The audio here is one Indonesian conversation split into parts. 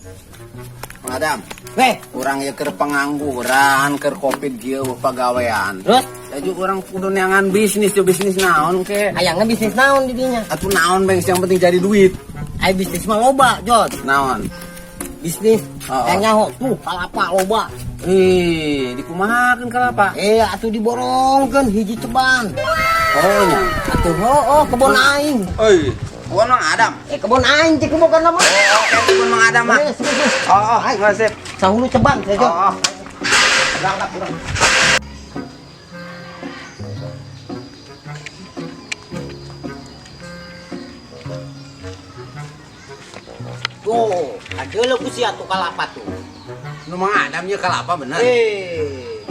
Mang Adam, Weh, orang ya keur pengangguran, keur covid kieu pagawean. terus Ya juga orang kudu neangan bisnis, yo bisnis naon ke? ayangna bisnis naon di dinya? Atuh naon beng yang penting jadi duit. Ai bisnis mah loba, Jod. Naon? Bisnis Oh. yang nyaho tuh kalapa loba. Dikumahakeun kalapa. Atuh diborongkeun hiji ceban. Oh nya. Atuh kebon aing. Euy, kebon Mang Adam. Kebon aing cek bukan nama. Oke, kebon Mang Adam mah. Oh, sip. Sahulu ceban saya, Jod. Oh. Berangkat urang. Tuh, ada lo kusi atuh kalapa tuh. Nu Mang Adam ye kalapa bener.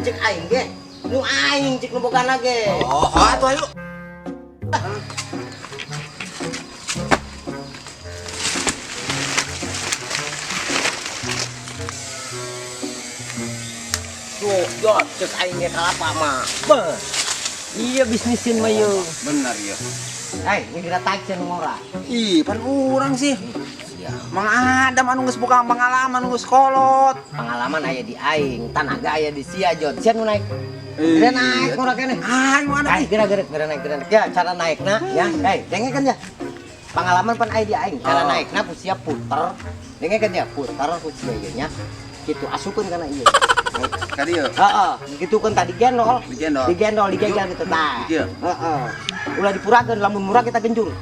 Cek aing ge. Nu aing cek nu bogana ge. Oh, atuh ayo. Tuh, Jod, cek aing ge kalapa mah. Beh. Iya bisnisin mah yeuh. Bener ya. Ini kita taksir ngora. Ih, pan urang sih. Siap. Mang Adam anu geus boga pengalaman, anu geus kolot. Pengalaman aya di aing, tanaga aya di sia, Jod. Sia nu naik. Geura naik ngora kene. Ayo ada. Geura naik. Ya, cara naikna ya. Dengekeun ya. Pengalaman pan aya di aing, cara naikna ku sia puter. Dengekeun ya, puter ku sia ieu nya. Kitu asukeun kana ieu. Tadi ya. Heeh, gitu kan tadi gendol. Digendol. Digeger gitu tah. Iya. Heeh. Ulah dipurakeun lamun murah kita genjur.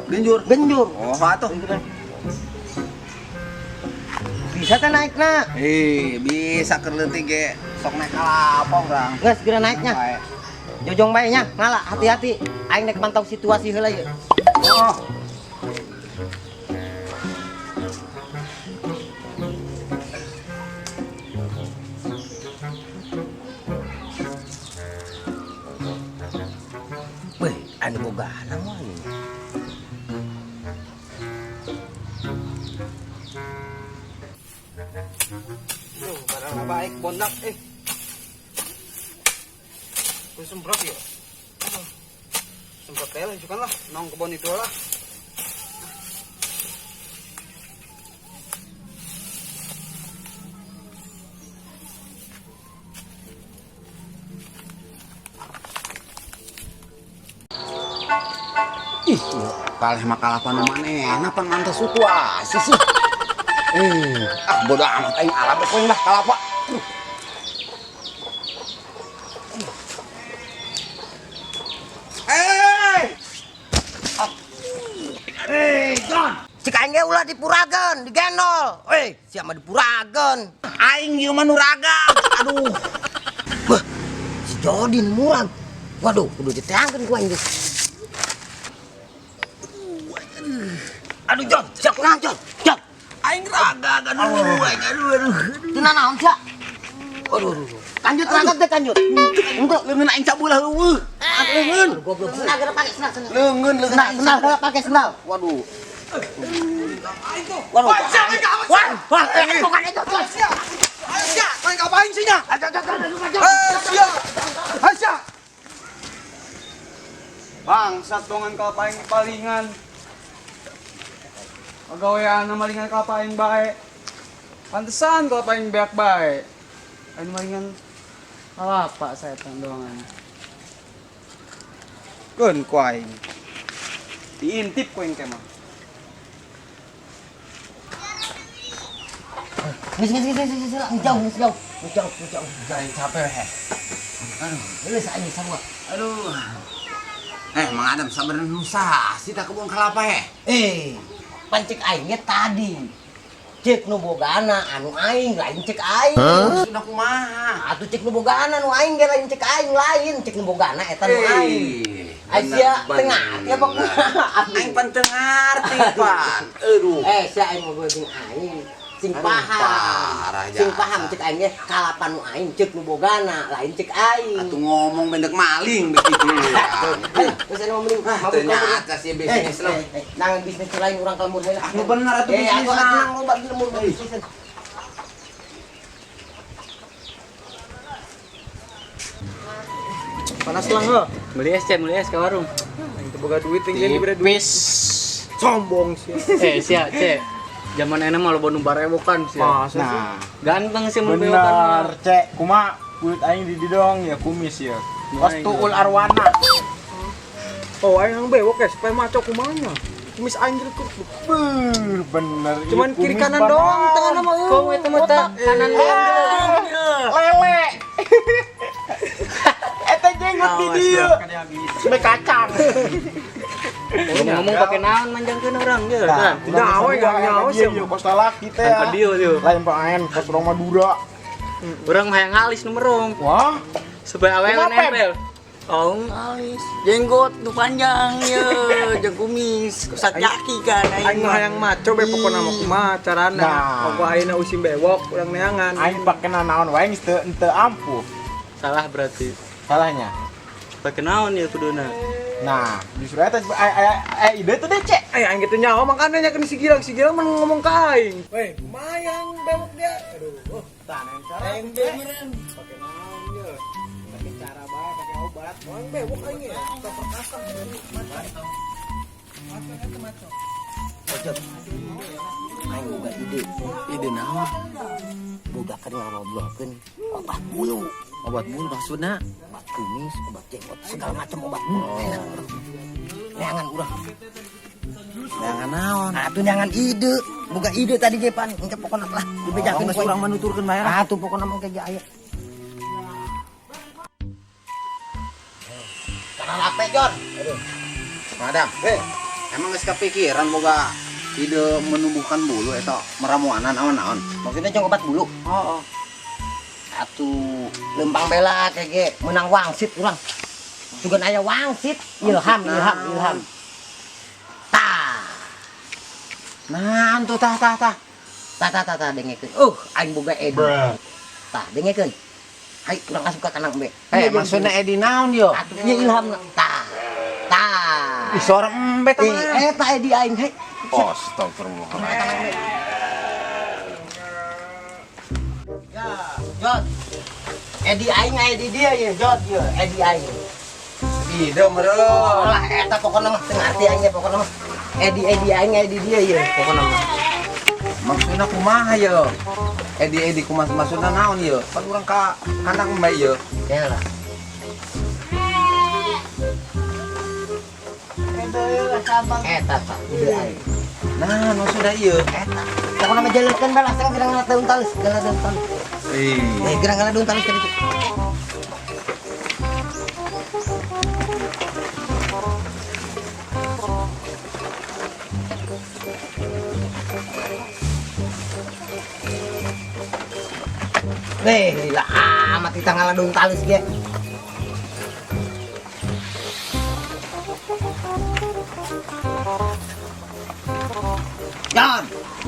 Genjur. Oh, atuh. Bisa kan naikna. Bisa keur leutik ge. Sok naik kalapa urang. Geus geura naiknya. Bae. Jojong bae nya, ngalah hati-hati. Aing nek mantau situasi heula ieu. Oh. Weh, anu bogana mah ieu. Barang baik bondak Kudu semprot ya. Semprot teh juga lah, nong kebon itu lah. Ih, kaleh mah kalapa nu manehna pan mantes situasi sih. Bodo amat aing alam poin lah kalapa. John. Cik aing ge ulah dipurakeun, digendol. Sia mah dipurakeun. Aing ieu mah nu ragam. Aduh. Wah, si Jodin murang. Waduh, kudu diteangkeun ku aing ge. Aduh, John, siap naon, John? John. Aing ragam. Aduh. Teu naon, Sia? Aduh. Lanjut ragam teh lanjut. Untuk leungeun aing cabulah heueuh. Leungeun. Goblok. Senal geura pake senal. Leungeun Senal geura pake senal. Waduh. Waduh. Wah, bukan itu, John. Sia, main ngapain sih nya? Sia. Bangsat dongan kapaing palingan. Pagawean na malingan kapaing bae. Pantesan kapaing beak bae. Ay malingan kalapa saya dongan. Kun kuaing. Diintip kuaing kemah. Geus. Jauh. Saya capek he. Geus aing sama. Aduh. Mang Adam sabaran nusa sih tak kebun kelapa he. Pancik aingnya tadi. Cek nu bogana anu aing lain cek aing. Sudah kumaha? Atuh cek nu bogana nu aing ge lain cek aing lain. Cek nu bogana eta nu aing. Sia tengah ya pokoknya. Aing pan teu ngarti pan. Aduh. Sia aing mah jeung aing. Sing Aduh, paham. parah Sing jasa. paham cek aing ge kalapan nu aing cek nu bogana lain cek aing. Atuh ngomong bendek maling begitu. Geus anu mending Ternyata sih bisnis lo. Nang bisnis lain urang kalmur heula. Anu bener atuh bisnis Aku na. nang loba lemur bisnis. Panas lang ho. Beli es ke warung. Itu boga duit tinggal diberi duit. Tipis. Sombong sih. Sia, Cek. Zaman enak malah bonu barewokan sih. Masa sih? Nah, Ganteng sih mun bewokan. Bener, cek. Kuma kulit aing di dong ya kumis ya. Pas tuul arwana. Oh, aing yang bewok ya, supaya maco kumanya. Kumis aing gitu. Bener. Cuman iya, kiri kumis kanan banan. doang, tengah nama kau itu mata kanan doang. Lele. Eta jenggot di dia. Sampai kacang. Ngomong pakai naon manjangkeun orang ge. Kan. Nyawa enggak nyawa sih. Kos laki teh. Kan dia tuh. Lain paen kos orang Madura. Urang mah yang alis numerong. Wah, Supaya awewe Kenapa? nempel. Oh, alis. Jenggot nu panjang ya, jeung kumis, sak jaki kan aing mah hayang maco be pokona mah kumaha carana. Nah. Pokok ayeuna usim bewok urang neangan. Aing pake naon wae geus teu ampuh. Salah berarti. Salahnya. Pakai naon ya kuduna? Nah, justru eta ide tuh deh, Cek. Aing gitu nyawa makanya nya si Gilang mah ngomong ka aing. Weh, kumayang bewok dia. Aduh, tanah cara. Aing beneran. Pakai naon ya? Pakai cara bae, pakai obat. Aing bewok aing ya. Perkasa. aing boga ide. Ide naon? Boga keur ngaroblokeun obat bulu. Obat bulu maksudna? Obat kumis, obat jenggot, segala macam obat bulu. Neangan urang. Jangan naon. Nah, itu neangan ide. Boga ide tadi ge pan, engke pokona lah dibejakeun Geus urang menuturkeun bae. Ah, tuh pokona mah kayak aya. Karena lape, Jon. Madam, emang geus kepikiran boga ide menumbuhkan bulu eta meramuanan naon-naon. Maksudnya jeung obat bulu. Oh, Atuh lempang bela kayak ge menang wangsit urang. Juga aya wangsit, ilham. Tah. nah tuh tah. Tah dengekeun. Aing boga edi. Tah dengekeun. Hai urang asup ka kanang be. Maksudnya Edi naon yo? Atuh nya ilham. Tah. Ih, suara embet Ih, mah. eta edi aing he. Astagfirullah. Ya, Jod. Edi aing edi dia ya, Jod ya, edi aing. Ide meureun. Lah eta pokona mah teu ngarti aing ge pokona mah. Edi aing edi dia ya, pokona mah. Maksudna kumaha yo? Edi kumas maksudna naon yo? Kan urang ka kandang mbak yo. Ya lah. Eta tah, edi aing. Nah, maksudna ieu. Eta. Pokona mah jelekeun bae lah, saya gerang daun talis, gerang daun talis. Gerang daun talis tadi. Gila amat kita ngaladung talis ge. Jon,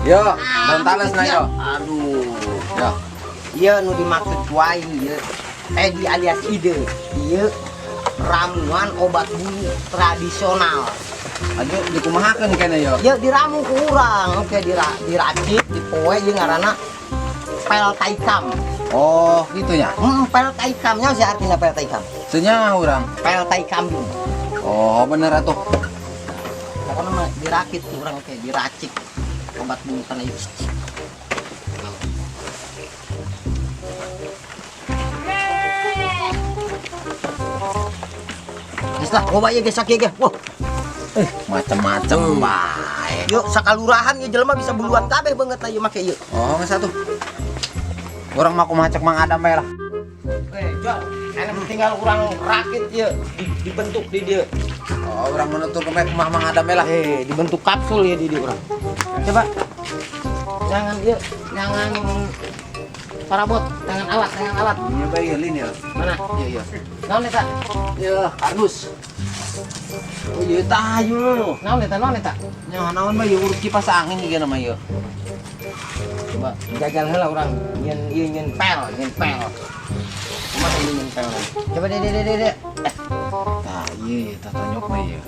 Yo, daun talesna yo. aduh. Yo. Ieu nu dimaksud ku aing ieu Edi alias ide. Ieu ramuan obat bulu tradisional. Aja dikumahakeun kene yo. Ieu diramu ku urang, oke diracik, dipoe ieu ngaranna pel taikam. Oh, gitu ya. Pel taikamnya sih artinya pel taikam. Senya urang. Pel taikambing. Oh, bener atuh. Pokoknya mah dirakit tuh orang kayak diracik obat bulu tanah itu. Geus lah, coba ya geus sakieu ge. Wah, Macem-macem bae. yuk sakalurahan ya jelema bisa buluan kabeh banget aja make ieu. Oh, geus atuh. Urang mah kumaha cek Mang Adam bae lah. Oke, Jon, anu tinggal urang rakit ieu dibentuk di dieu. Oh, urang menutur ke kumaha Mang Adam bae lah. Dibentuk kapsul ya di dieu urang. Coba. Jangan ieu, jangan parabot, jangan alat. Ini bae ieu lin ya. Mana? Iya. Naon eta? Ya, kardus. Oh, ieu tah ieu. Naon eta? Nya naon bae ieu urut kipas angin ieu nama ieu. Coba jagal heula urang nyen pel. Kumaha ieu nyen pel? Coba de. Tah ieu tah tanyok mah ieu.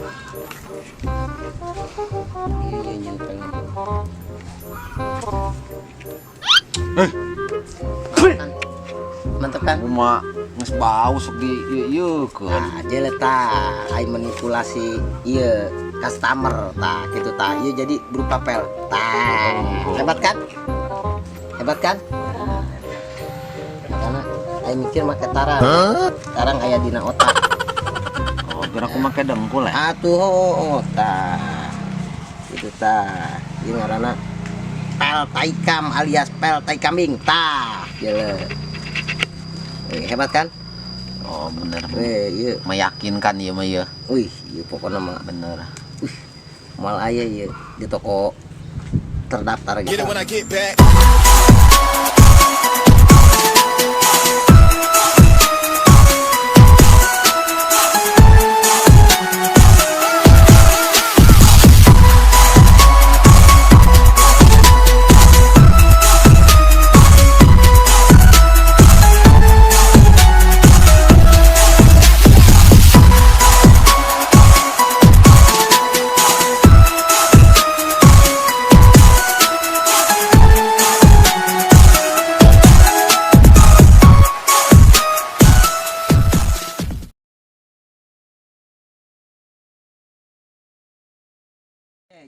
Ieu nyen pel. Mantap kan? Kumaha Nges bau sok di ieu keun. Nah, jelek tah, ai manipulasi ieu customer tah gitu tah. Ieu jadi berupa pel. Tah, hebat kan? Hebat kan? Karena ai mikir make tarang. Tarang aya dina otak. Oh, gerak aku make dengkul ya. Atuh, tah. Itu tah. Ieu ngaranna pel taikam alias pel tai kambing tah. Jelek. Hebat kan? Oh, bener. Iya. Meyakinkan ieu mah ieu. Wih, iya pokoknya mah Bener. mal aya ya di toko terdaftar gitu.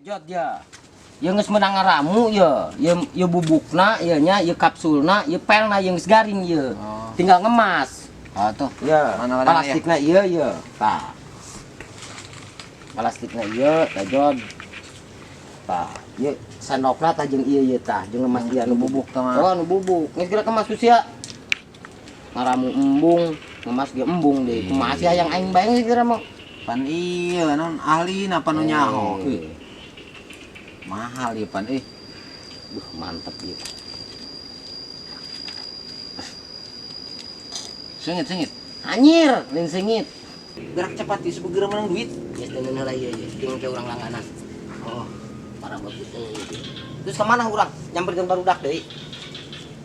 Jod ya. Yang geus menang ramu ya, ya bubukna ya nya, ya kapsulna, ya pelna yang geus garing ya. Oh. Tinggal ngemas. Ah tuh. Ya, Mana plastikna ieu ya. Tah. Plastikna ieu tah Jod. Tah, ieu sandokna tah jeung ieu tah, jeung ngemas ieu nu bubuk tah mah. Oh, nu bubuk. Geus geura kemas sia. Ngaramu embung, ngemas ge embung deui. Kumaha sia yang aing bayang geus geura mah. Pan ieu non ahli na panu nyaho. Mahal ya pan Mantep ya. Sengit. Anjir, lain sengit. Gerak cepat di sebegera menang duit. Ya tenan heula ieu ya, jeung ke urang langganan. Oh, parah bagus Terus kemana urang? Nyamperkeun barudak deui.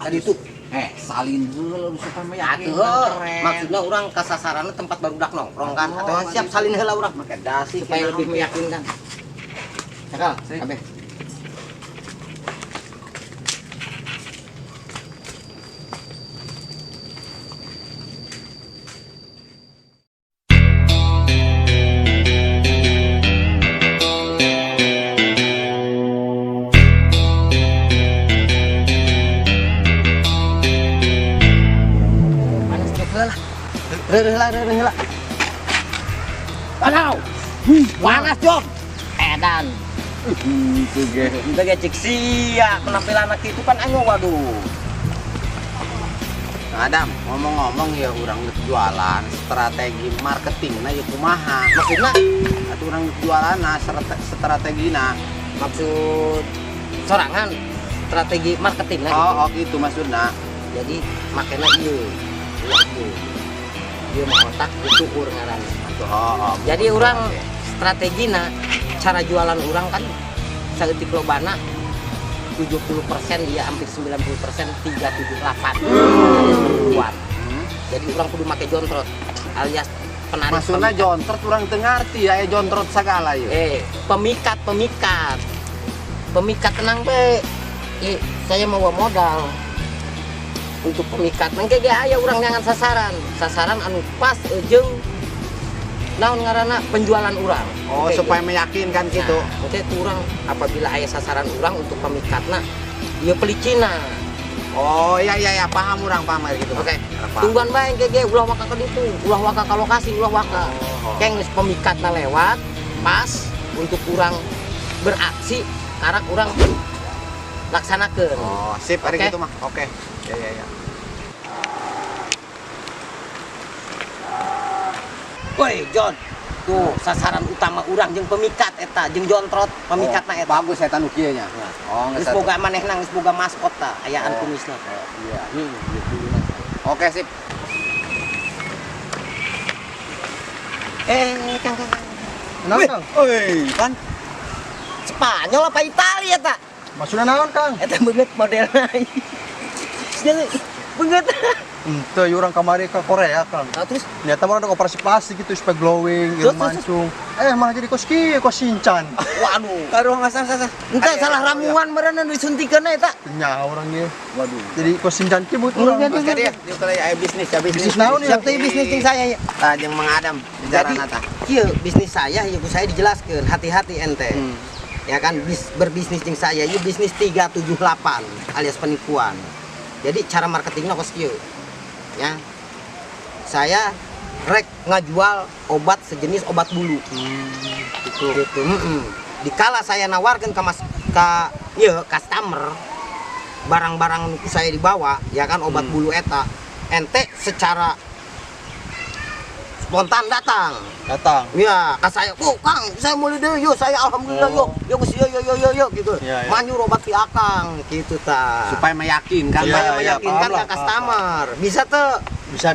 Tadi itu. Salin heula supaya meyakin. Atuh, maksudnya urang ka sasaranna tempat barudak nongkrong kan. Atau siap salin heula urang make dasi supaya lebih meyakinkan. Cakal, kabeh. Heula. Panau. Panas, Jom. Edan. Itu ge. Itu ge cik sia penampilan anak itu kan anyo waduh. Adam, ngomong-ngomong ya urang geus jualan, strategi marketingna ya kumaha? Maksudna Atuh urang geus jualanna strategina. maksud sorangan strategi marketing lah gitu. Oh, gitu maksudna. Jadi makanya ieu. Ieu mah otak dicukur ngaranna. Oh. Jadi orang strategina cara jualan orang kan saeutik lobana 70% dia hampir 90% 378 buat. Jadi orang kudu make jontrot alias penarik. Maksudna jontrot urang teu ngarti ya jontrot sagala ieu. Pemikat tenang be. Saya mau modal untuk pemikat nangke ge aya urang nyangan sasaran anu pas jeung naon ngaranna penjualan urang. Oh, supaya meyakinkan gitu. Oke, urang apabila aya sasaran urang untuk pemikatna ieu pelicina. Oh, iya paham urang paham gitu. Oke. Tungguan bae ge ulah waka ka ditu, ulah waka ka lokasi, ulah waka. Keng geus pemikatna lewat pas untuk urang beraksi karak urang laksanakeun. Oh, sip ari Oke. gitu mah. Oke. Ya. Woi, John. Tuh, sasaran utama urang jeung pemikat eta, jeung jontrot pemikatna eta. Bagus eta nu kieu nya. Oh, Geus boga manehna geus boga maskot ta, ayaan kumisna. Iya. Oke, sip. Kang. Kenapa, Kang? Oi, kan Spanyol apa Italia eta? Maksudnya naon, Kang? Eta beungeut modelna. Jadi beungeut Ente orang kamari ke Korea kan. Nah, terus Ternyata orang ada operasi plastik gitu supaya glowing, Terus, ilmu mancung. Malah jadi kos Shinchan. waduh, karo ngasah-ngasah. Ente salah ramuan meureunan disuntikan eta. Nya orangnya. Waduh. Jadi kos Shinchan ki buat Orang orang. jadi- Mas dia, yuk kalau aya bisnis ya bisnis. Bisnis naon ya? Siap teh bisnis jeung saya ya. Tah jeung Mang Adam bicara Jadi, nata. kieu bisnis saya ya ku saya dijelaskeun, hati-hati ente. Ya kan berbisnis jeung saya ieu bisnis 378 alias penipuan. Jadi cara marketingnya kos kieu. Ya. Saya rek ngajual obat sejenis obat bulu. Gitu. Dikala saya nawarkan ke customer barang-barang nu saya dibawa, ya kan obat bulu eta, ente secara spontan datang. Ya, ke saya, "Oh, Kang, saya mulai deh, yuk, saya alhamdulillah, yuk, yuk, yuk, gitu. Iya, iya. Manyur obat di akang, gitu ta. Supaya meyakinkan Iya, Supaya iya, meyakinkan paham ke lah, customer. Bisa tuh. Bisa.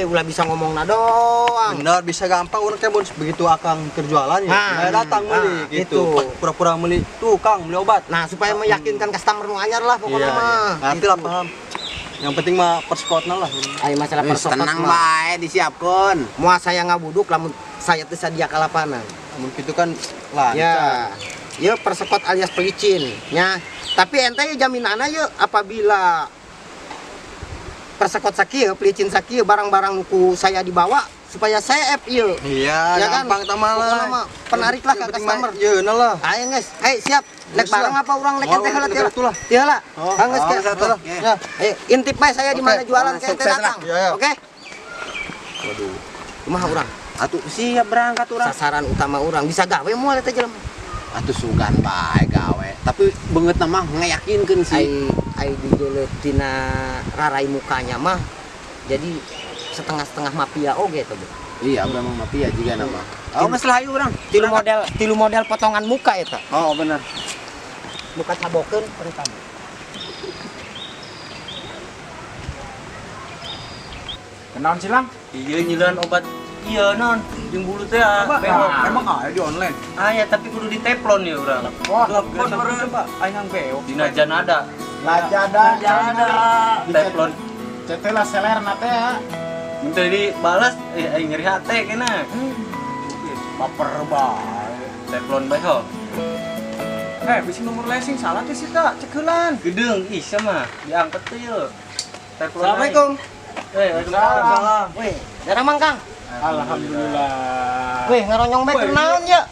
Ulah bisa ngomong doang. Benar, bisa gampang orang teh begitu akang terjualan ya. Nah, Saya datang beli nah, gitu. gitu. Pura-pura beli. Tuh, Kang, beli obat. Nah, supaya meyakinkan customer nu anyar lah pokoknya Iya, mah. Nanti lah paham. Yang penting mah perspotna lah. Ayo masalah Wis persokot tenang mah. bae disiapkeun. Moal saya ngabuduk lamun saya teu sadia kalapanan. Namun itu kan lancar. Ya. Ya persekot alias pelicin, ya. Tapi ente ya jaminana ya apabila persekot sakieu, pelicin sakieu barang-barang nuku saya dibawa supaya saya ieu. Iya, Ya kan? gampang tamah lah. Pokokna mah penariklah ke customer. Iya, nah lah. Ayo guys, ayo siap. Lek Geus barang lah. apa orang lek Mau ente heula lek tiala. itulah. Tiala. Oh, Geus oh, ke. satu lah. Ya, ayo intip bae saya di mana Oke. jualan ke ente Sukses lah. datang. Iya, iya. Oke? Waduh. Kumaha urang? Atuh siap berangkat urang. Sasaran utama urang bisa gawe moal eta jelema. Atuh sugan bae gawe. Tapi beungeutna mah ngayakinkeun sih. Ai dijeuleuh tina rarai mukanya mah jadi setengah-setengah mafia oge tuh. Iya, memang mafia juga nama. Oh, geus layu urang. Tilu model potongan muka eta. Oh, bener. Muka cabokeun pertama. Kenaon silang? Iya nyilan obat iya non jeung bulu teh bewok. Emang ada di online. Ya tapi kudu di teflon ya urang. Wah, coba aing beok. Dina Janada. Lajada. Teflon. Cetela seler nate ya. Minta dibalas aing nyeri hate kena. Baper bae. Teflon bae ho. Bisi nomor lesing salah teh sih tak cekelan. Gedeung ih sama diangkat teh yeuh. Teflon. Assalamualaikum. Waalaikumsalam. Weh, darah Mang Kang. Alhamdulillah. Weh, ngaronyong bae keur naon ya?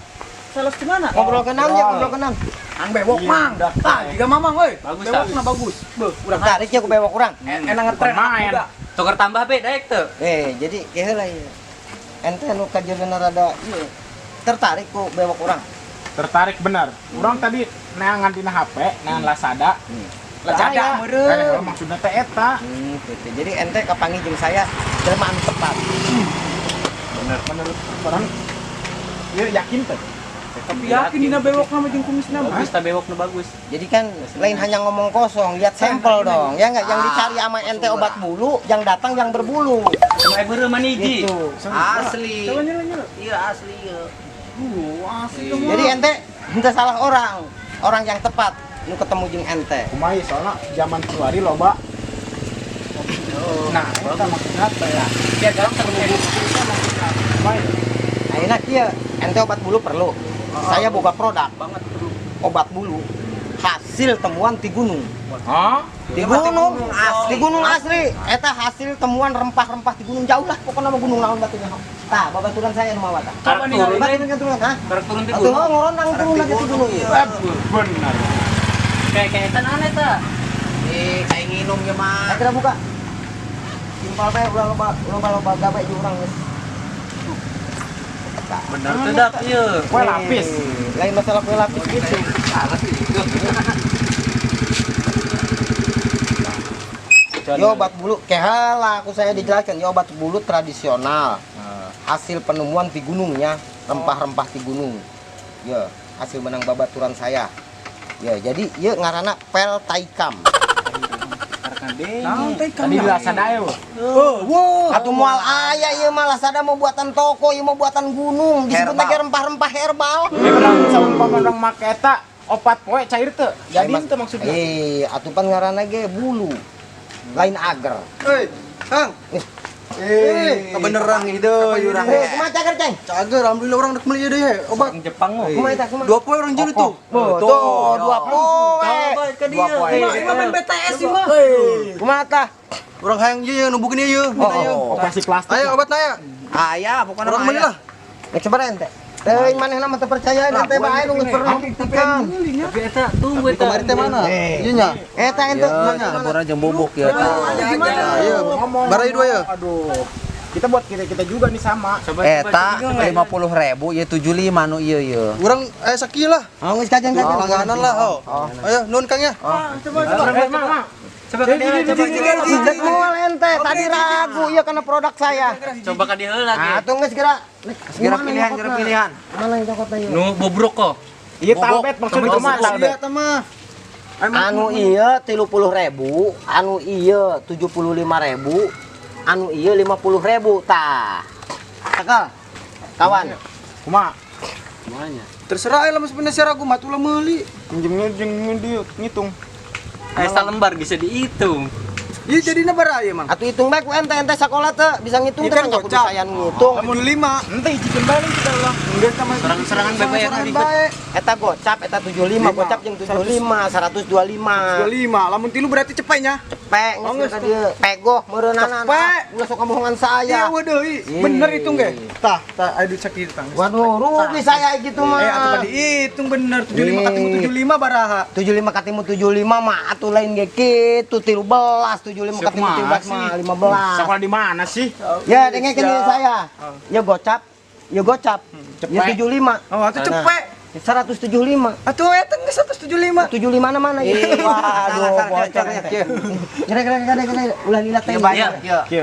Salah di mana? Ngobrol ke naon ya, ngobrol ke naon. An bewok mang. Jika mamang euy. Bagus, Bewokna bagus. Beuh, urang Tarik ya ku bewok urang. enak ngetren main. Tukar tambah be daek teu. Jadi kieu heula ieu. Ente nu kajeulna rada ieu tertarik ku bewok urang. Tertarik benar. Orang tadi neangan dina HP, neangan Lazada. Lazada meureun. Maksudnya teh eta. Gitu. Jadi ente kapangi jeung saya jelema anu tepat. Bener. Menurut orang dia yakin teh. Tapi yakin dina bewok nama jeung kumisna mah. Bagus ta bewokna bagus. Jadi kan lain hanya ngomong kosong, lihat sampel dong. Ya enggak yang dicari sama ente obat bulu, yang datang yang berbulu. Sama beureuh maniji. Gitu. Asli. Coba nyala. Iya asli yeuh. Asli Jadi ente henteu salah orang. Orang yang tepat nu ketemu jeung ente. Kumaha soalnya zaman keluari loba. Nah, eta maksudnya teh ya. Biar gampang ketemu. Ayeuna kieu, ente obat bulu perlu. Saya boga produk Banget bro. obat bulu hasil temuan di gunung. Hah? Di gunung asli. Di gunung asli. Eta hasil temuan rempah-rempah di gunung jauh lah. Pokoknya nama gunung naon batunya. Tah, babaturan saya nu mawa tah. Coba nih, Baturan turun, ha? Karek turun ti Atuh gunung. ngorondang turun lagi di gunung. Benar. Kayak eta aneh ta. Kayak nginum ge mah. Ayo kita buka. Simpel bae ulah loba gawe ju urang geus. Bener teu dak ieu. Kue lapis. Lain masalah kue lapis gitu. Yo obat bulu, kehala aku saya dijelaskan. Yo obat bulu tradisional. Hasil penemuan di gunungnya, rempah-rempah di gunung. Ya, hasil menang babaturan saya. Ya, jadi ya ngaranna pel taikam. Tadi di Lazada ya. Atuh moal aya ieu mah Lazada mau buatan toko, ieu mau buatan gunung, disebutna ge rempah-rempah herbal. Orang saumpama orang make eta opat poe cair teu. Jadi itu maksudnya. Atuh pan ngaranna ge bulu. Lain ager. Kang. Kebeneran itu orang. Kumaha cager, Ceng? Cager, alhamdulillah orang nak beli deh obat. Orang Jepang mah. Kumaha eta, kumaha? 2 poe orang jeli tuh. Tuh, 2 poe. Dua poe. Ini main BTS sih mah. Kumaha tah? Orang hayang ieu nubukeun ieu, minta ieu. Operasi plastik. Ayo obat aya. Aya, bukan Orang beli lah. Nek coba ente. Teuing manehna mah teu percaya ente bae nu geus pernah buktikan. Tapi eta tunggu eta. Kemarin teh mana? Ieu nya. Eta ente Labora jeung bubuk ya. Ayo, barai dua ya. Aduh. Kita buat kita juga nih sama. Eta 50.000 ya 75 nu ieu ieu. Urang sakieu lah. Oh, geus kajang kajang. Langganan lah. Ayo, nun Kang ya. Coba ka dia, coba Dek moal ente tadi ragu ieu kana produk saya. coba ka dia heula ge. Ah, tunggu segera. Segera pilihan. Mana yang cokotna ieu? Nu bobrok kok. Iya talbet maksudnya kumaha talbet. Iya, mah. Anu ieu 30.000, anu ieu 75.000, anu ieu 50.000 tah. Sakal. Kawan. Kumaha? Terserah lah masih bener ragu mah tulah meuli. Minjemnya jeung dia ngitung. Lembar bisa dihitung. Ieu jadina baraya mang. Atuh hitung bae ku ente sekolah teh bisa ngitung teh Ikan nya kudu gocap. saya ngitung. Lamun 5. Ente icikeun balik kita lah. Enggak sama Serang-serangan bae ya ribet. Eta gocap, eta 75, gocap jeung 75, 125. 25. Lamun 3 berarti cepetnya. Cepek geus ka dieu. Pegoh meureunana. Cepek. Ulah sok kamohongan saya. Iya waduh, bener itu ge. Tah, aduh sakit tang. Waduh, rugi saya gitu mah. Atuh dihitung bener 75 katimu 75 baraha. 75 katimu 75 mah atuh lain ge kitu 13, 75 katimu 13 mah 15. Sekolah di mana sih? Ya, dengekeun ieu saya. Ya gocap. Ya gocap. Ya 75. Oh, atuh cepet. 175. Atuh eta geus 175. 75 na mana ya? Waduh, bocor ya. Kira-kira ulah lila teh.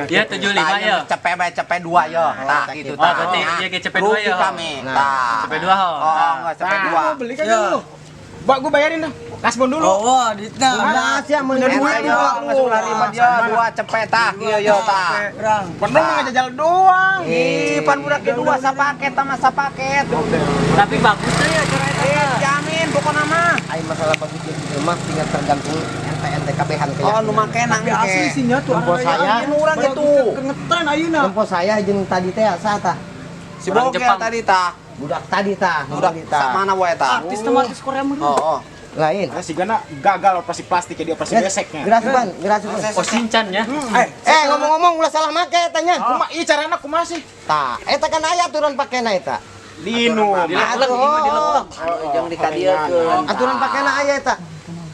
Ya 75 ya. Cepet bae cepet 2 yo. Tah gitu Oh, tah. berarti ieu ge cepet 2 ya. Kami. Nah. Tah. Cepet 2 ho. Oh, enggak cepet 2. Beli kan dulu. Mbak gua bayarin dah. Kasbon dulu. Oh, ditna. Nah, sia mun Eta yo geus ulah ribet yo 2 cepet tah ieu yo tah. Pernah mah ngajajal doang. Ih, pan budak ge 2 sapaket tah mah sapaket. Tapi bagus tuh ya cara eta. Jamin pokona mah. ai masalah bagus itu mah tinggal tergantung ente kabehan ke. Oh, nu make nang Asli sih nya tuh. Tempo saya. urang gitu. Kengetan ayeuna. Tempo saya jeung tadi teh asa tah. Si Orang Bokel Jepang. tadi tah. Budak tadi tah, Budak sak mana wae tah. Artis mah artis Korea mah. Oh, oh. lain. Nah, si Gana gagal operasi plastik jadi operasi beseknya. Geras ban, geras ban. Oh Shinchan ya. Ngomong-ngomong ulah salah make tanya. Kumaha ieu carana kumaha sih? Tah, eta kan aya aturan pakena eta. Diinum. Dilek-lek ieu mah dilek-lek. Jeung dikadiekeun. Aturan pakena aya eta.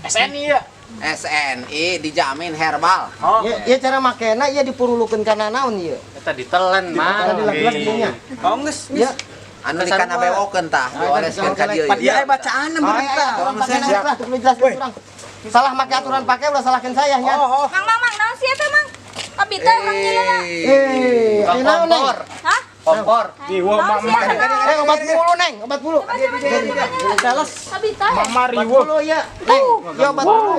SNI ya. SNI dijamin herbal. Ya cara makena ieu dipurulukeun kana naon ieu. Eta ditelen mah. Tadi lek dinya. Oh geus. Ya. Anu dikana bewokeun tah, dioleskeun ka dieu. Dia bacaan berita. Aturan pakena eta teu dijelaskeun urang. Salah make aturan pake ulah salahkeun saya nya. Mang, naon sih eta, Mang? Abi teh urang nyeuleuh. Ayo naon neng? Hah? Kompor. Ih, wah Naon sih eta, naon? Obat bulu neng, obat bulu. Teles. Abi teh. Mama Obat riwo. bulu ya. Neng, ya obat bulu.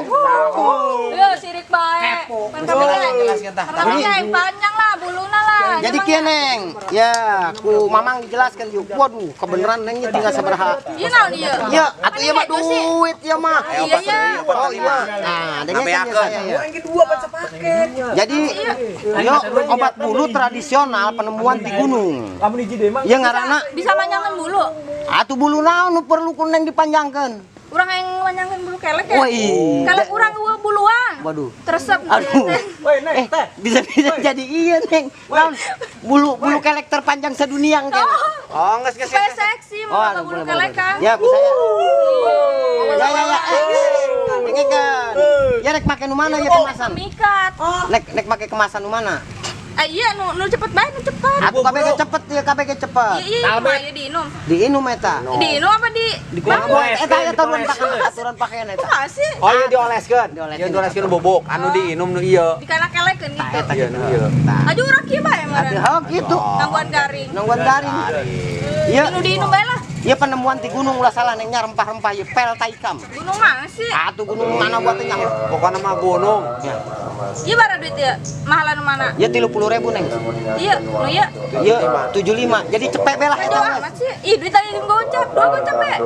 Yo sirik bae. Pan kami Jelaskeun tah. kami yang panjang lah buluna lah. Jadi kieu neng, ya ku mamang dijelaskan yuk. Waduh, kebenaran neng ieu tinggal sabaraha. Ieu naon ieu? Ya, atuh ieu mah duit ya mah. Iya ya. Oh iya. Nah, dengekeun ya saya ya. Jadi, yo obat bulu tradisional penemuan di gunung. Lamun hiji deui mah. Ya ngaranna Bisa manyangan bulu. atuh bulu naon nu perlu ku neng dipanjangkeun. Urang yang manyangan bulu kelek ya. Woi. Kelek urang eueuh buluan. Waduh. Teresep. Aduh. Woi, Neng, teh. Bisa jadi iya neng. Naon bulu kelek terpanjang sedunia engke. Oh, geus geus. Supaya seksi Oh, mau bulu kelek kan. Ya, ku saya. Ya. Dengekeun. Ya rek make nu mana ya kemasan? Mikat. Nek make kemasan nu mana? Iya nu cepet bae, nu cepet. Aku KBG cepet ya, KBG cepet. Iya, ieu diinum. Diinum eta. Diinum apa di? Eta ya aturan pakaian eta. Kumaha sih? Oh, ieu dioleskeun. Ieu dioleskeun bubuk, anu diinum nu ieu. Dikana-kelekeun gitu. Eta Ieu nu ieu. Aju urang kieu bae meureun. Oh gitu. Nangguan garing. Nangguan garing. Iya. Nu diinum bae lah. Iya penemuan di gunung ulah salah nengnya rempah-rempah ya pel taikam. Gunung mana sih? Atuh gunung mana buat nyang? Pokoknya mah gunung. Iya bara duit ya. Mahalan mana? Ya 30.000 neng. Iya, nu iya. Iya 75. Jadi cepet belah Aduh eta. amat sih. Ih, duit tadi gocap, 2 gocap ya.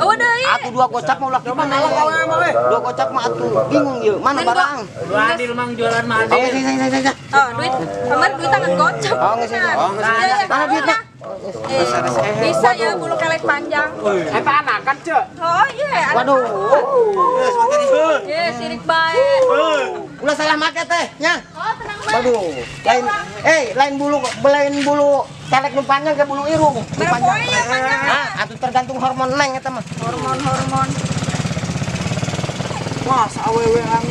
Oh, udah iya. Atuh 2 gocap mau laki mana? 2 gocap mah atuh bingung ya. Mana barang? Dua adil mang jualan mah Oh, adil. saya. Oh, duit. Kamar duit tangan gocap. Oh, nggak sih. Nah, iya, iya. Mana duitnya? Bisa ya bulu kelek panjang. Eta anakan, Cek. Oh iya. Waduh. Iya, sirik baik. Ulah salah make teh nya. Oh, tenang banget. Waduh. Lain bulu kelek nu panjang ke bulu irung. Nu panjang. Berapa ya panjang? Ah, atuh tergantung hormon neng eta mah. Hormon. Mas awewe ang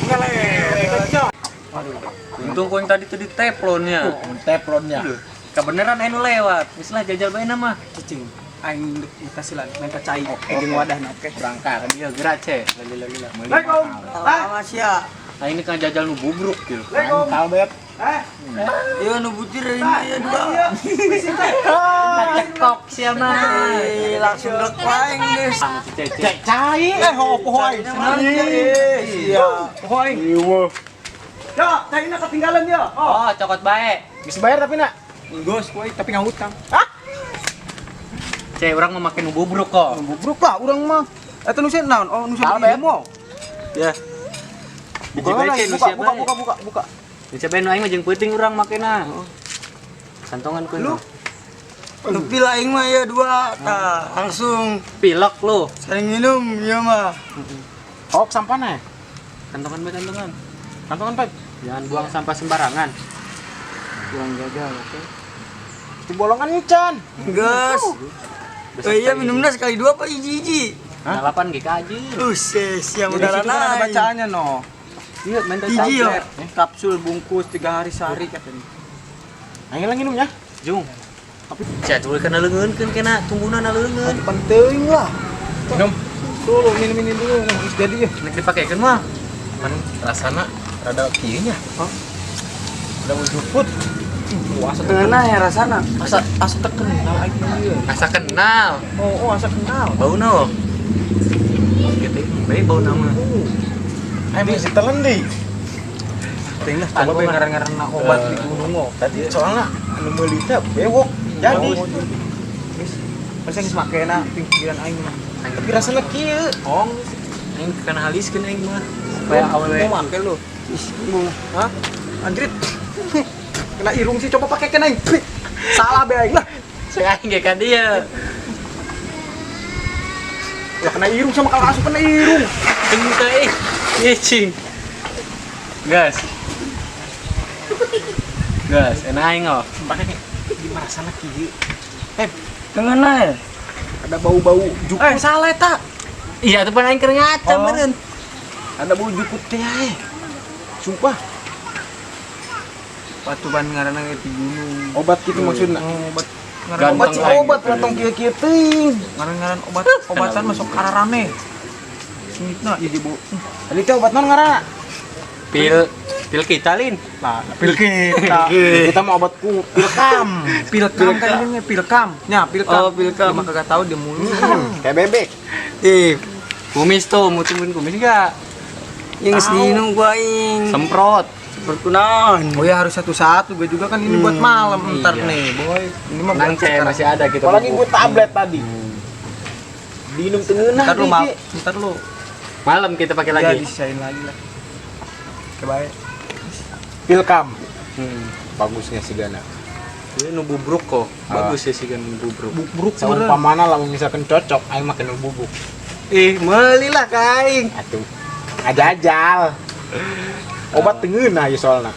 kelek. Cek. Untung kau yang tadi tuh di teflonnya. Teflonnya. Kebeneran anu lewat. Misalnya jajal bae nama. Cicing. Aing kasih lan, minta cai. Jeung wadahna oke. Berangkat. Dia gerak ce. Lila. Assalamualaikum. Awas ya. Nah ini kan jajal nu bubruk gitu. Tahu bet. Iya nu butir ini ya dua. Cekok siapa? Langsung dek paing guys. Cek. Cai. Opo hoy. Iya. Hoy. Iwo. Ya, caina ketinggalan dia. Oh, cokot bae. Bisa bayar tapi nak. Gos, kowe tapi ngahutang. Cek orang mau makin nu bubruk kok. Bubruk lah urang mah. Eta nu naon? Oh, nu Kalbe. di demo. Ya. Buka, buka. Dicobain nu aing mah jeung peuting urang makena. Kantongan ku. Lu? Nu pil aing mah ya dua. Tah, langsung Pilek lu. saling minum ya mah. Hok sampahnya. Kantongan bae kantongan. Kantongan, Pak. Jangan buang sampah sembarangan. Kurang gagal, oke. Di bolongan Ican. Gas. Oh iya minumnya sekali dua apa hiji-hiji? Dalapan ge kaji. Siang Jadi udah situ kan ada lanai. bacaannya no. Iya, main Hiji ya. Kapsul bungkus 3 hari sehari katanya. Ayo lagi minumnya. Jung. Cek tuh kana leungeunkeun kena tungguna na leungeun. Penting lah. Minum. Dulu minum dulu, geus jadi ya. Nek dipakekeun mah kan rasana rada kieu nya. Udah mau juput. Asa Enak ya rasana. asa terkenal aing ieu. Asa kenal. Oh, asa kenal. Bauna. Gitu. Bae bauna mah. Ayo masih telan deh. Ting lah coba bae ngaran-ngaran obat di gunung oh. Tadi soalnya anu meuli teh bewok. Jadi Masih geus makena pinggiran aing mah. tapi rasanya kieu. Ong, Aing kana haliskeun aing mah. Supaya awewe. mau make lu. Hah? Anjrit. Kena irung sih coba pakai kena aing. Salah be aing lah. Cek aing ge ka dieu. Ya kena irung sama kalau asup kena irung. Teu teh. Ngicing. Gas. Gas, enak aing oh. Pakai gimana rasanya kieu. Dengan ya. Ada bau-bau jukut. Salah tak. Iya, tuh aing keur ngaca Oh. meureun. Ada bau jukut teh ae. Sumpah. Patuban ngaranna ge di gunung. Obat gitu maksudnya. Obat Ganteng obat sih aing. obat rantong kieu-kieu teuing. Ngaran-ngaran obatan masuk ararame. Singitna ieu di bau. Tadi teh obat non ngaranna? Pil kita lin. Lah, pil kita. Kita mau obatku pilkam. Pilkam kan ini pilkam. Nya pilkam. Oh, pilkam. Dia mah kagak tahu dia mulu. Kayak bebek. Kumis tuh, mau cumuin kumis enggak? Yang sedino gua aing. Semprot. Berkunaon. Oh ya harus satu-satu, gue juga kan ini buat malam ntar Iya. nih, boy. Ini mah Nang buat cek sekarang. masih ada kita. Apalagi gue tablet tadi. Diinum tengenah Ntar lu deh, mau, Ki. ntar lu. Malam kita pakai Ya lagi. disain lagi lah. Coba ya. Pilkam. Bagusnya si Gana. Ini nu bubruk kok. Bagus ya si Gana nu bubruk. Buruk Saumpamana lamun misalkan cocok aing makan bubuk. meuli lah kaing. Atuh. Ngajajal. Obat tengeunah ya soalna.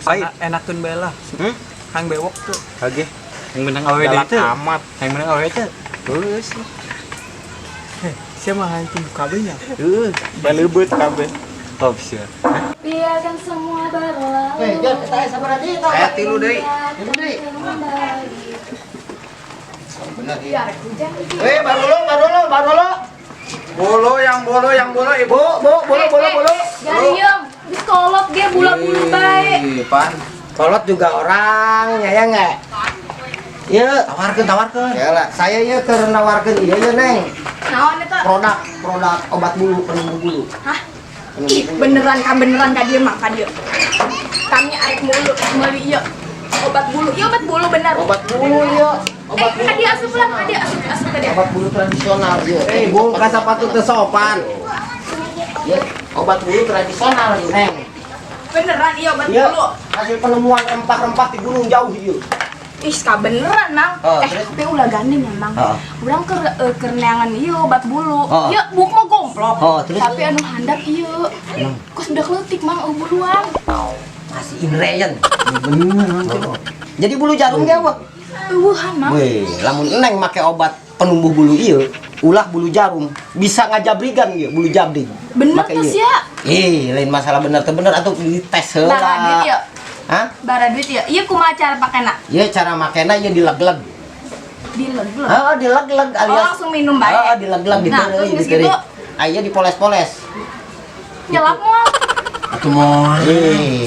Pahit enakeun bae lah. Kang bewok tuh. Oke. Yang menang awewe Galak itu. amat. Yang menang awewe itu. Terus. Siapa hancur kabelnya? Balebeut kabeh. Oh, bisa. Biarkan semua berlalu. Jod, kita sabar aja tau. Kayak tilu deui. Tilu deui. Biar hujan di Baru lo. Bolo yang bolo ibu. Bolo. Gayung, di kolot dia bula-bulu baik. Kolot juga orang, ya nggak? Iya, Tawarkeun. ya lah. Saya ya keur nawarkeun ieu ya, Neng. Naon eta? Produk obat bulu, penumbuh bulu. Hah? Ih, beneran ka dieu mah ka dieu. Kami arek mulu meuli ieu. Obat bulu. Ieu obat bulu bener. Obat bulu ya. Obat bulu. Ka dieu asup ulang, ka dieu asup ka dieu. Obat bulu tradisional ya. Bung ka sapatu teu sopan. Ya, obat bulu tradisional ya, Neng. Beneran ieu obat Iya, bulu. hasil penemuan rempah-rempah di gunung jauh ieu. Ih, ka beneran, Mang. Oh, terus? Tapi ulah gandeng ya, Mang. Oh. Urang keur neangan ieu obat bulu. Oh. Ieu buk mah gomplok. Oh, terus? Tapi anu handap ieu. Kos udah leutik, Mang, buluan. Masih inreyen. Bener. Jadi bulu jarum dia apa? Eueuhan, Mang. Weh, lamun Neng make obat penumbuh bulu ieu, ulah bulu jarum bisa ngajabrigan ieu, bulu jabring. Bener Make tuh ieu. sia. Lain masalah bener teu bener atuh dites heula. Bara duit ieu. Hah? Bara duit ieu. Ieu kumaha cara pakena? Ieu cara makena ieu dileg-leg. Dileg-leg. Heeh, dileg-leg Oh, alias. langsung minum bae. Heeh, dileg-leg Nah, terus geus gitu Aya dipoles-poles. nyelap moal. Atuh moal.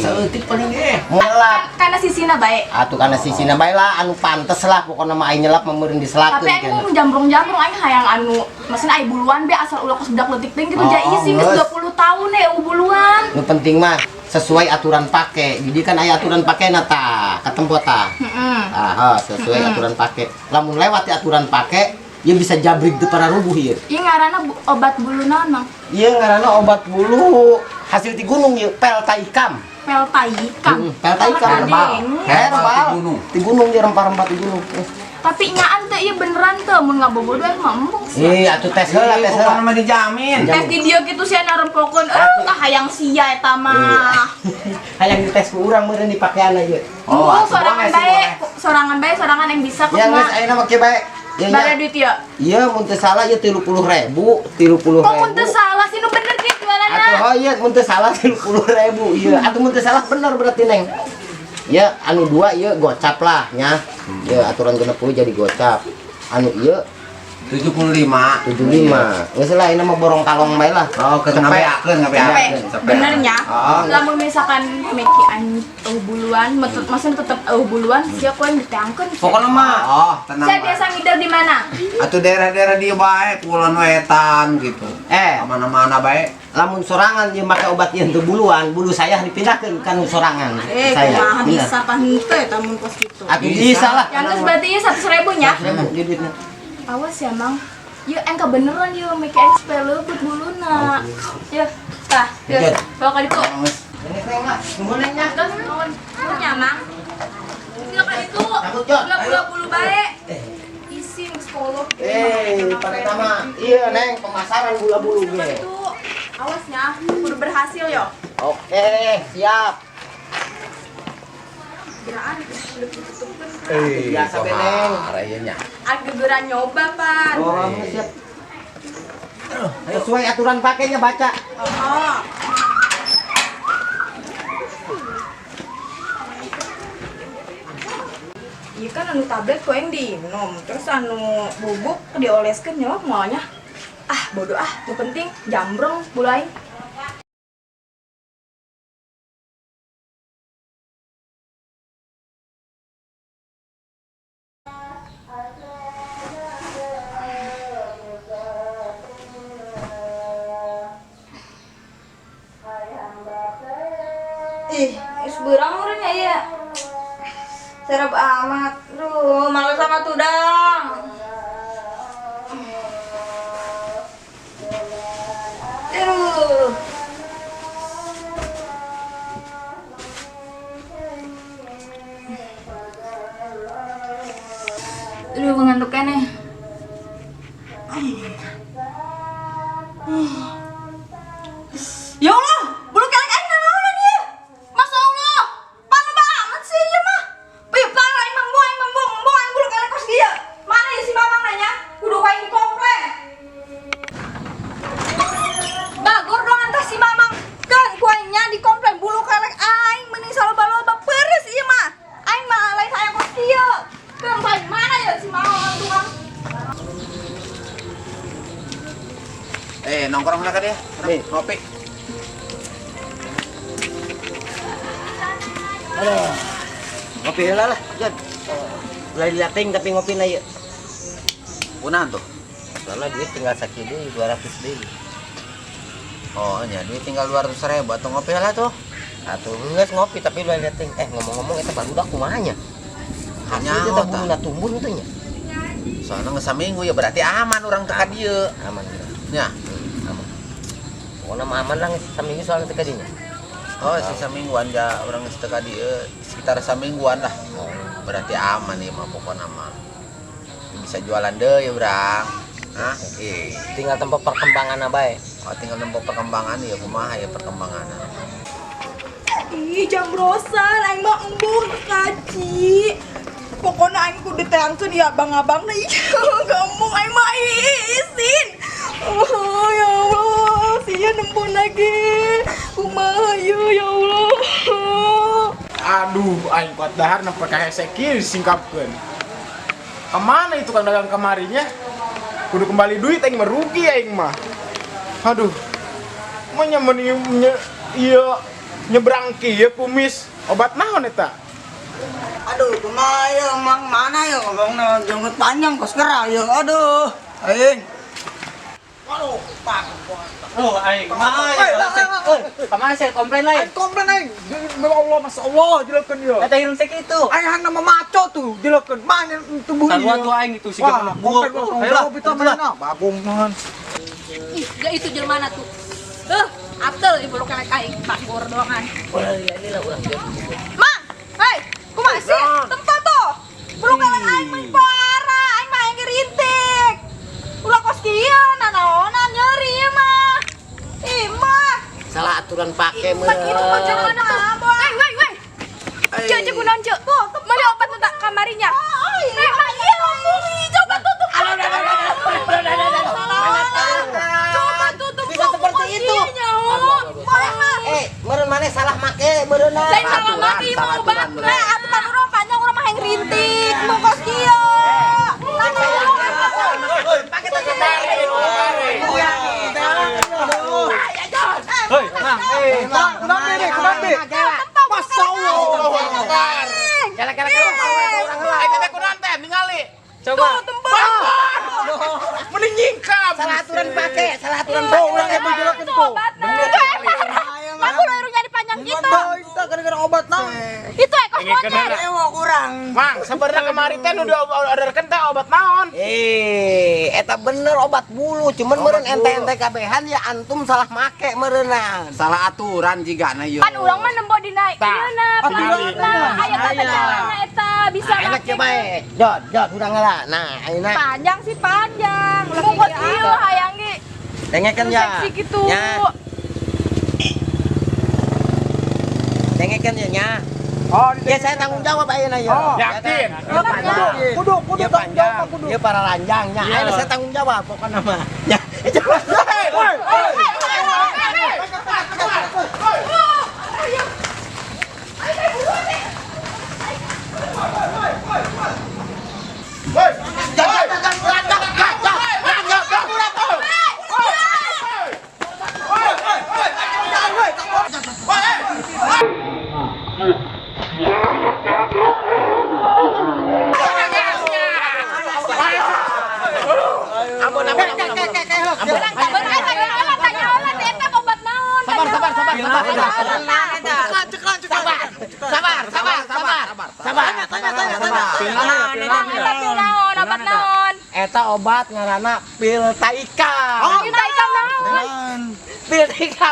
Saeutik paling ge. Nyelap. Karena sisina bae. Atuh kana sisina bae lah anu pantes lah pokona mah aing nyelap mah meureun diselakeun Tapi aing mau jambrong-jambrong aing hayang anu maksudnya aing buluan be asal ulah kos budak leutik teh gitu Oh, jadi sih geus 20 tahun buluan. Nu penting mah sesuai aturan pake. Jadi kan aya aturan pake tah, katempo tah. Heeh. Sesuai aturan pake. Lamun lewat aturan pake, ieu bisa jabrig teu para rubuh ieu. Ieu ngaranna obat bulu naon, Mang? Ieu ngaranna obat bulu hasil di gunung ieu, peltaikam. Peltaikam. Peltaikam Herbal. Herbal. Di gunung ieu rempah-rempah di gunung. Tapi nyaan teh ieu beneran teh mun ngabobodohan mah embung sih. Atuh tes heula, tes heula. Pokoknya dijamin. Tes di dieu kitu sia narempokeun tah hayang sia eta mah. Hayang dites ku urang meureun dipakeana ieu. Oh, sorangan bae yang bisa kok Ya geus mah. ayeuna make bae. Bara duit ieu. Iya, mun teu salah ieu 30.000, 30.000. Kok mun teu salah sih nu bener ge jualanna. Atuh iya mun teu salah 30.000 ieu. Atuh mun teu salah bener berarti Neng. Ya anu dua ieu gocap lah nya. Ya aturan 60 jadi gocap. Anu ieu 75. 75. Geus lah ini mah borong kalong bae lah. Oh, ngabeakeun. Benernya, lamun misalkan meki aing buluan, maksudnya tetep buluan, sia koe diteangkeun. Pokoknya mah, tenang. Saya biasa ngider di mana? Atuh daerah-daerah dia bae, kulon wetan gitu. Mana-mana bae. Lamun sorangan ieu make obat ieu teu buluan, bulu saya dipindahkeun ka nu sorangan. Kumaha Bener. bisa ka henteu eta mun pos kitu. Atuh bisa lah. Yang geus berarti ieu 100.000 nya. 100.000 di duitna. Awas ya, Mang. Yuk, engka beneran yuk, make aing supaya leupeut buluna. Yuk, tah, yuk. Bawa ka ditu. Ini Neng mah, nuhun Neng nya. Terus nuhun. Nuhun ya, Mang. Sila ka ditu. Takut, Jon. Gula bulu bae. Isi geus kolot. pada nama. Iya, Neng, pemasaran bulu-bulu ge. Itu awasnya kudu berhasil yo. Oke, siap. Geraan kudu ditutupkeun. Biasa be Neng. Rayanya. Agegeran nyoba, Pan. Oh, siap. Sesuai aturan pakainya baca. Oh. Iya kan anu tablet kok yang diminum, terus anu bubuk dioleskeun nyawa maunya. Ah, bodoh ah, nu penting jambrong bulu aing. Ih, is beurang urangnya ya. Serap amat. Duh, malas sama tudang. Aduh. Aduh, mengantuk nih. Ya Allah, bulu kelek aing nanaonan ieu. Masya Allah, panas banget sih ieu mah. Parah aing mambung aing bulu kelek kos dia. Mana ya si Mamang nanya? Kudu ka aing komplek. Bagor dong antah si Mamang. Kan ku aingnya di komplek bulu kelek aing mending saloba-loba beres ieu mah. Aing mah lain hayang kos dia. Kan bae mana ya si Mamang tukang? Nongkrong lah dia. Ngopi. Aduh. Ngopi heula lah, Jan. Ulah dilating tapi ngopi na yuk. Kunaon tuh? Soalnya duit tinggal sakit deh, 200 deh. Oh, nya duit tinggal 200.000 atau ngopi lah tuh. Atau enggak ngopi tapi ulah dilating. Ngomong-ngomong eta barudak kumahanya. Hasil Nyaho, kita tah. bulu tumbun itu nya. Soalnya nggak saminggu ya berarti aman orang teka dia. Aman. Ya. Aman. Pokoknya mah aman lah saminggu soalnya teka dinya. Oh, sisa mingguan ya orang geus teka dia sekitar samingguan lah. Berarti aman ya mah pokoknya mah. Bisa jualan deh ya, Brang. Hah? Tinggal tempat perkembangan bae. Oh, tinggal nembok perkembangan ya kumaha ya perkembangan. Ih, jam brosan aing mah embur kaji. Pokoknya aing kudu teangkeun ya abang-abang nih. Kamu aing mah izin. Oh ya Allah, sia nembun lagi. Kumaha ya Allah. Aduh, aing kuat dahar na pakai hese kieu singkapkeun. Kemana itu kan dagang kemarinya? Kudu kembali duit aing merugi aing mah. Aduh. Manya iya nyebrang kieu kumis. Obat naon eta? Aduh, kumaha ya mang mana ya ngomongna jenggot panjang kos kera ya. Aduh. Aing. Waduh, pak. Oh, aing. Kemana saya komplain lain? Aing komplain aing. Ya Allah, Masya Allah, jelakeun ya. Eta hirung sek itu. Aing hana maco tuh, jelakeun. Mana tubuhnya. Sarua tuh aing itu sih Wah, komplain Ayo ayo lah. kita mana? Bagong man. Ih, gak itu jelmana tuh. Abdul ibu lu kelek aing bakor doangan. Ulah lihat lah ulah. Mang, hei, kumaha sih? Tempat tuh. Belum kelek aing mah parah, aing mah yang rintik. Ulah kos kieu nanaonan nyeri ya mah. Ih, mah. Salah aturan pake Tempat itu mah jelmana abah. Wei. Cek cek kunaon cek. Mana obat untuk kamarinya? Mah iya langsung coba tutup. Coba tutup. Bisa seperti itu. Meureun maneh salah make meureunna. Lain salah mati mau obat. Nah, aturan urang panjang urang mah yang rintik. Mau kos kieu. Pakai tas dari. Masya Allah. Coba. Mending nyingkap. Salah aturan pake, salah aturan Oh, pake. ulang yang menjelaskan Itu kok. obatnya. Aku udah urung jadi panjang gitu. Kita gara-gara obat naon. Itu kos motor. Ewa kurang. Mang, sebenarnya kemarin teh udah orderkeun teh obat naon? Eta bener obat bulu, cuman meureun ente-ente kabehan ya antum salah make meureunan. Salah aturan jigana yo. Kan urang mah nembo dina ieu pengalaman. Aya tata jalanna eta bisa Enak make. ya bae. Jod urang heula. Nah, ayeuna Panjang sih panjang. Mau kos kieu hayang ge. dengekeun ya. Seksi gitu. Nya. Dengekeun ya nya. Oh, Ya saya tanggung jawab ayeuna ya. Oh, yakin? Ya panjang. kudu Dia tanggung panjang, jawab kudu. dia para ranjangnya. Ayeuna saya tanggung jawab pokoknya mah. Ya. Obat naon? Eta obat ngaranna pil taika. Pil taika naon? Pil taika.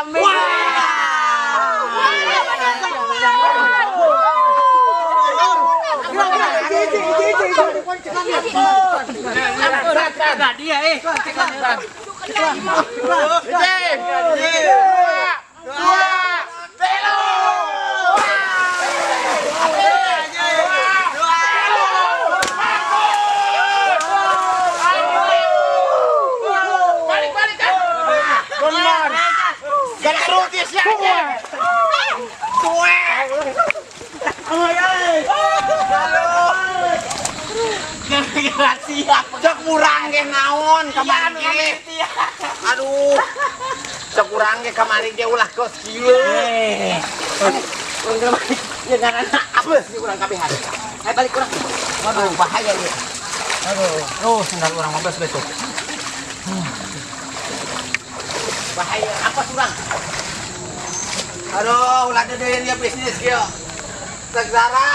Cek kurang ge naon kamari ge. Aduh. Cek kurang ge kamari ge ulah kos kieu. Ya ngaranna apa sih urang kabehan. Ayo balik kurang. Waduh, bahaya dia. Aduh, sendal orang 15 betul. Bahaya apa surang? Aduh, ulah deh dia bisnis kieu. Seksara.